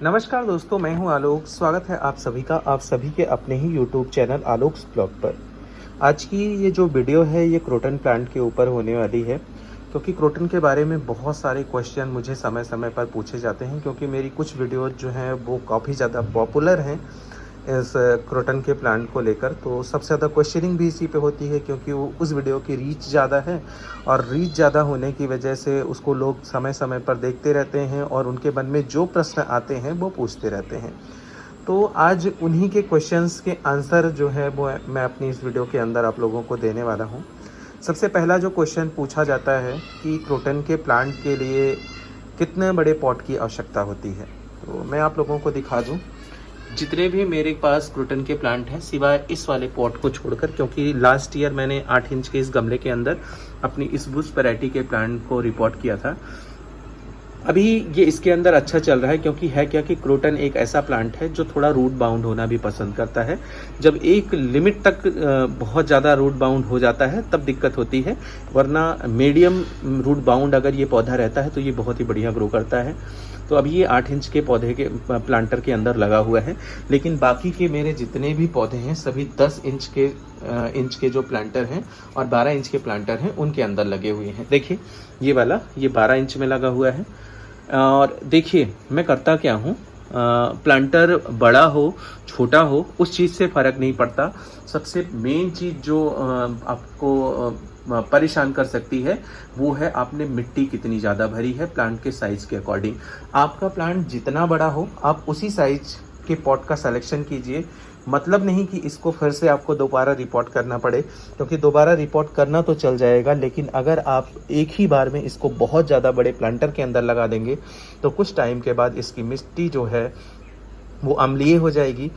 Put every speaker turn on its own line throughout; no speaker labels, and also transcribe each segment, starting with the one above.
नमस्कार दोस्तों, मैं हूं आलोक। स्वागत है आप सभी का आप सभी के अपने ही YouTube चैनल आलोक्स ब्लॉग पर। आज की ये जो वीडियो है ये क्रोटन प्लांट के ऊपर होने वाली है, क्योंकि क्रोटन के बारे में बहुत सारे क्वेश्चन मुझे समय समय पर पूछे जाते हैं, क्योंकि मेरी कुछ वीडियो जो हैं वो काफ़ी ज़्यादा पॉपुलर हैं इस क्रोटन के प्लांट को लेकर। तो सबसे ज़्यादा क्वेश्चनिंग भी इसी पे होती है, क्योंकि वो उस वीडियो की रीच ज़्यादा है और रीच ज़्यादा होने की वजह से उसको लोग समय समय पर देखते रहते हैं और उनके मन में जो प्रश्न आते हैं वो पूछते रहते हैं। तो आज उन्हीं के क्वेश्चंस के आंसर जो है वो मैं अपनी इस वीडियो के अंदर आप लोगों को देने वाला हूँ। सबसे पहला जो क्वेश्चन पूछा जाता है कि क्रोटन के प्लांट के लिए कितने बड़े पॉट की आवश्यकता होती है, तो मैं आप लोगों को दिखा दूँ। जितने भी मेरे पास क्रोटन के प्लांट हैं सिवाय इस वाले पॉट को छोड़कर, क्योंकि लास्ट ईयर मैंने 8 इंच के इस गमले के अंदर अपनी इस बुश वैरायटी के प्लांट को रिपोर्ट किया था। अभी ये इसके अंदर अच्छा चल रहा है, क्योंकि है क्या कि क्रोटन एक ऐसा प्लांट है जो थोड़ा रूट बाउंड होना भी पसंद करता है। जब एक लिमिट तक बहुत ज़्यादा रूट बाउंड हो जाता है तब दिक्कत होती है, वरना मीडियम रूट बाउंड अगर ये पौधा रहता है तो ये बहुत ही बढ़िया ग्रो करता है। तो अभी ये 8 इंच के पौधे के प्लांटर के अंदर लगा हुआ है, लेकिन बाकी के मेरे जितने भी पौधे हैं सभी 10 इंच के जो प्लांटर हैं और 12 इंच के प्लांटर हैं उनके अंदर लगे हुए हैं। देखिए ये वाला ये 12 इंच में लगा हुआ है। और देखिए मैं करता क्या हूँ, प्लांटर बड़ा हो छोटा हो उस चीज़ से फ़र्क नहीं पड़ता। सबसे मेन चीज़ जो आपको परेशान कर सकती है वो है आपने मिट्टी कितनी ज़्यादा भरी है प्लांट के साइज़ के अकॉर्डिंग। आपका प्लांट जितना बड़ा हो आप उसी साइज के पॉट का सिलेक्शन कीजिए। मतलब नहीं कि इसको फिर से आपको दोबारा रिपोर्ट करना पड़े, क्योंकि दोबारा रिपोर्ट करना तो चल जाएगा, लेकिन अगर आप एक ही बार में इसको बहुत ज़्यादा बड़े प्लांटर के अंदर लगा देंगे तो कुछ टाइम के बाद इसकी मिट्टी जो है वो अम्लीय हो जाएगी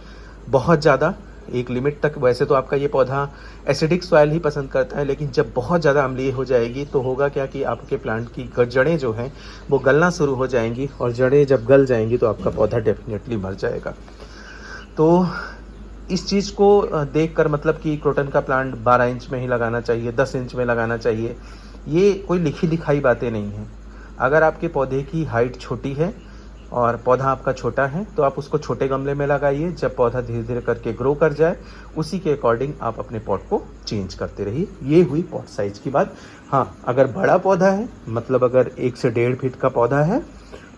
बहुत ज़्यादा। एक लिमिट तक वैसे तो आपका ये पौधा एसिडिक सॉइल ही पसंद करता है, लेकिन जब बहुत ज़्यादा अम्लीय हो जाएगी तो होगा क्या कि आपके प्लांट की जड़ें जो हैं वो गलना शुरू हो जाएंगी, और जड़ें जब गल जाएंगी तो आपका पौधा डेफिनेटली मर जाएगा। तो इस चीज़ को देखकर मतलब कि क्रोटन का प्लांट 12 इंच में ही लगाना चाहिए, 10 इंच में लगाना चाहिए, ये कोई लिखी दिखाई बातें नहीं हैं। अगर आपके पौधे की हाइट छोटी है और पौधा आपका छोटा है तो आप उसको छोटे गमले में लगाइए। जब पौधा धीरे धीरे करके ग्रो कर जाए उसी के अकॉर्डिंग आप अपने पॉट को चेंज करते रहिए। ये हुई पॉट साइज की बात। हाँ, अगर बड़ा पौधा है मतलब अगर 1 से 1.5 फीट का पौधा है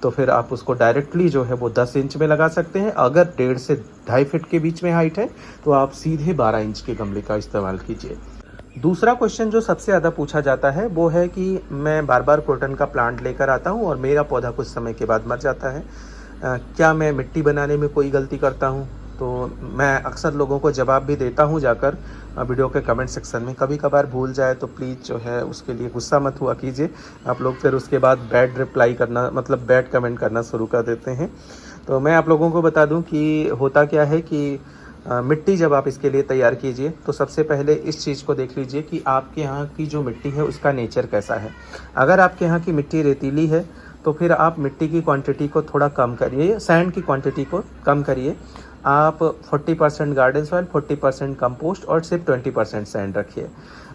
तो फिर आप उसको डायरेक्टली जो है वो 10 इंच में लगा सकते हैं। अगर 1.5 से 2.5 फीट के बीच में हाइट है तो आप सीधे 12 इंच के गमले का इस्तेमाल कीजिए। दूसरा क्वेश्चन जो सबसे ज़्यादा पूछा जाता है वो है कि मैं बार बार क्रोटन का प्लांट लेकर आता हूँ और मेरा पौधा कुछ समय के बाद मर जाता है, क्या मैं मिट्टी बनाने में कोई गलती करता हूँ? तो मैं अक्सर लोगों को जवाब भी देता हूँ जाकर वीडियो के कमेंट सेक्शन में। कभी कभार भूल जाए तो प्लीज़ जो है उसके लिए गुस्सा मत हुआ कीजिए। आप लोग फिर उसके बाद बैड रिप्लाई करना मतलब बैड कमेंट करना शुरू कर देते हैं। तो मैं आप लोगों को बता दूं कि होता क्या है कि मिट्टी जब आप इसके लिए तैयार कीजिए तो सबसे पहले इस चीज़ को देख लीजिए कि आपके यहाँ की जो मिट्टी है उसका नेचर कैसा है। अगर आपके यहाँ की मिट्टी रेतीली है तो फिर आप मिट्टी की क्वांटिटी को थोड़ा कम करिए, सैंड की क्वांटिटी को कम करिए। आप 40% गार्डन सॉइल, 40% कंपोस्ट और सिर्फ 20% सैंड रखिए।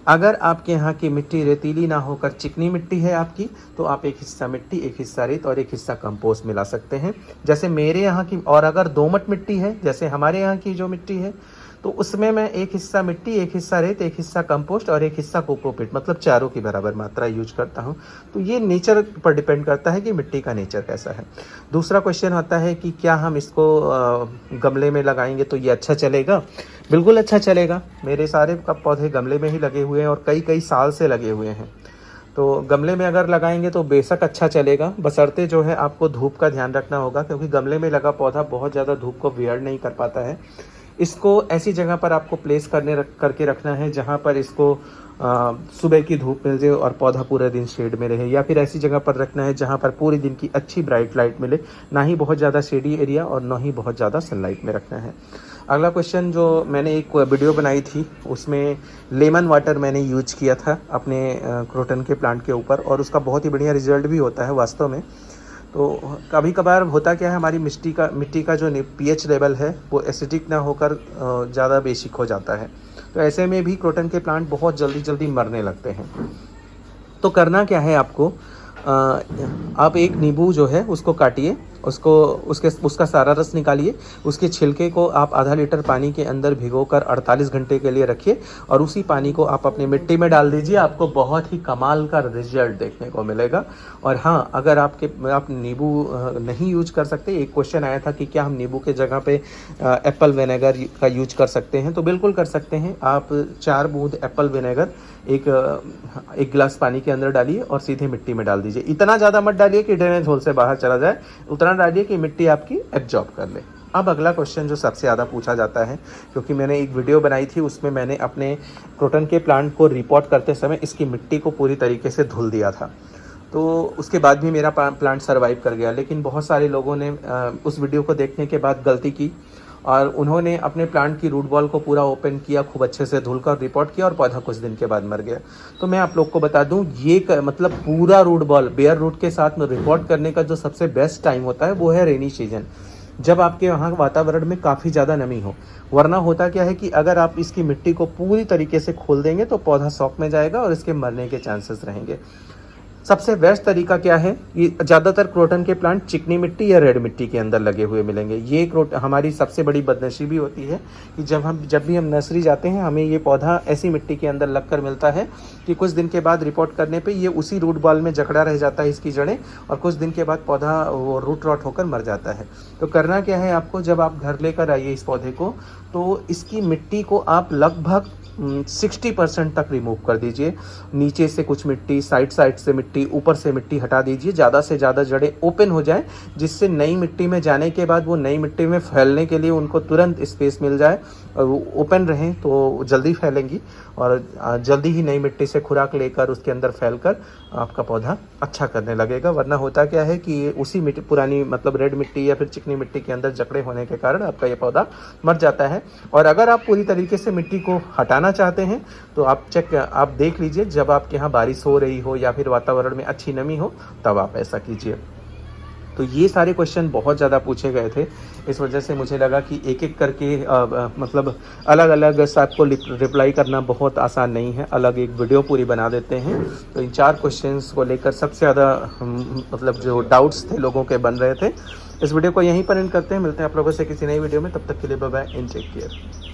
अगर आपके यहाँ की मिट्टी रेतीली ना होकर चिकनी मिट्टी है आपकी तो आप एक हिस्सा मिट्टी, एक हिस्सा रेत और एक हिस्सा कंपोस्ट मिला सकते हैं, जैसे मेरे यहाँ की। और अगर दोमट मिट्टी है जैसे हमारे यहाँ की जो मिट्टी है तो उसमें मैं एक हिस्सा मिट्टी, एक हिस्सा रेत, एक हिस्सा कंपोस्ट और एक हिस्सा कोकोपीट मतलब चारों की बराबर मात्रा यूज करता हूँ। तो ये नेचर पर डिपेंड करता है कि मिट्टी का नेचर कैसा है। दूसरा क्वेश्चन आता है कि क्या हम इसको गमले में लगाएंगे तो ये अच्छा चलेगा? बिल्कुल अच्छा चलेगा। मेरे सारे पौधे गमले में ही लगे हुए हैं और कई कई साल से लगे हुए हैं। तो गमले में अगर लगाएंगे तो बेशक अच्छा चलेगा, बशर्ते जो है आपको धूप का ध्यान रखना होगा, क्योंकि गमले में लगा पौधा बहुत ज़्यादा धूप को बियर नहीं कर पाता है। इसको ऐसी जगह पर आपको प्लेस करके रखना है जहाँ पर इसको सुबह की धूप मिल जाए और पौधा पूरे दिन शेड में रहे, या फिर ऐसी जगह पर रखना है जहाँ पर पूरे दिन की अच्छी ब्राइट लाइट मिले, ना ही बहुत ज़्यादा शेडी एरिया और ना ही बहुत ज़्यादा सनलाइट में रखना है। अगला क्वेश्चन जो मैंने एक वीडियो बनाई थी उसमें लेमन वाटर मैंने यूज किया था अपने क्रोटन के प्लांट के ऊपर, और उसका बहुत ही बढ़िया रिजल्ट भी होता है वास्तव में। तो कभी कभार होता क्या है, हमारी मिट्टी का जो पीएच लेवल है वो एसिडिक ना होकर ज़्यादा बेसिक हो जाता है। तो ऐसे में भी क्रोटन के प्लांट बहुत जल्दी मरने लगते हैं। तो करना क्या है आपको, आप एक नींबू जो है उसको काटिए, उसका सारा रस निकालिए। उसके छिलके को आप आधा लीटर पानी के अंदर भिगोकर 48 घंटे के लिए रखिए और उसी पानी को आप अपनी मिट्टी में डाल दीजिए। आपको बहुत ही कमाल का रिजल्ट देखने को मिलेगा। और हाँ, अगर आप नींबू नहीं यूज कर सकते, एक क्वेश्चन आया था कि क्या हम नींबू के जगह पे एप्पल विनेगर का यूज कर सकते हैं, तो बिल्कुल कर सकते हैं। आप 4 बूंद एप्पल विनेगर एक गिलास पानी के अंदर डालिए और सीधे मिट्टी में डाल दीजिए। इतना ज़्यादा मत डालिए कि ड्रेनेज होल से बाहर चला जाए, उतना डालिए कि मिट्टी आपकी एब्जॉर्ब कर ले। अब अगला क्वेश्चन जो सबसे ज़्यादा पूछा जाता है, क्योंकि मैंने एक वीडियो बनाई थी, उसमें मैंने अपने क्रोटन के प्लांट को रिपोर्ट करते समय इसकी मिट्टी को पूरी तरीके से धुल दिया था, तो उसके बाद भी मेरा प्लांट सर्वाइव कर गया। लेकिन बहुत सारे लोगों ने उस वीडियो को देखने के बाद गलती की और उन्होंने अपने प्लांट की रूट बॉल को पूरा ओपन किया, खूब अच्छे से धुलकर रिपोर्ट किया और पौधा कुछ दिन के बाद मर गया। तो मैं आप लोग को बता दूं, मतलब पूरा रूट बॉल बेयर रूट के साथ में रिपोर्ट करने का जो सबसे बेस्ट टाइम होता है वो है रेनी सीजन, जब आपके वहाँ वातावरण में काफ़ी ज़्यादा नमी हो। वरना होता क्या है कि अगर आप इसकी मिट्टी को पूरी तरीके से खोल देंगे तो पौधा शॉक में जाएगा और इसके मरने के चांसेस रहेंगे। सबसे बेस्ट तरीका क्या है, ये ज़्यादातर क्रोटन के प्लांट चिकनी मिट्टी या रेड मिट्टी के अंदर लगे हुए मिलेंगे। ये हमारी सबसे बड़ी बदनसीबी होती है कि जब भी हम नर्सरी जाते हैं, हमें ये पौधा ऐसी मिट्टी के अंदर लगकर मिलता है कि कुछ दिन के बाद रिपोर्ट करने पे ये उसी रूट बॉल में जकड़ा रह जाता है इसकी जड़ें, और कुछ दिन के बाद पौधा वो रूट रॉट होकर मर जाता है। तो करना क्या है आपको, जब आप घर लेकर आइए इस पौधे को, तो इसकी मिट्टी को आप लगभग 60% तक रिमूव कर दीजिए। नीचे से कुछ मिट्टी, साइड से मिट्टी, ऊपर से मिट्टी हटा दीजिए। ज़्यादा से ज़्यादा जड़ें ओपन हो जाएं, जिससे नई मिट्टी में जाने के बाद वो नई मिट्टी में फैलने के लिए उनको तुरंत स्पेस मिल जाए और वो ओपन रहें तो जल्दी फैलेंगी और जल्दी ही नई मिट्टी से खुराक लेकर उसके अंदर फैलकर आपका पौधा अच्छा करने लगेगा। वरना होता क्या है कि उसी मिट्टी, पुरानी मतलब रेड मिट्टी या फिर चिकनी मिट्टी के अंदर जकड़े होने के कारण आपका ये पौधा मर जाता है। और अगर आप पूरी तरीके से मिट्टी को हटाना चाहते हैं तो आप देख लीजिए, जब आपके यहाँ बारिश हो रही हो या फिर वातावरण में अच्छी नमी हो, तब आप ऐसा कीजिए। तो ये सारे क्वेश्चन बहुत ज़्यादा पूछे गए थे, इस वजह से मुझे लगा कि एक एक करके मतलब अलग अलग सबको रिप्लाई करना बहुत आसान नहीं है। अलग एक वीडियो पूरी बना देते हैं। तो इन 4 क्वेश्चंस को लेकर सबसे ज़्यादा मतलब जो डाउट्स थे लोगों के बन रहे थे। इस वीडियो को यहीं पर एंड करते हैं। मिलते हैं आप लोगों से किसी नई वीडियो में, तब तक के लिए bye bye and take care.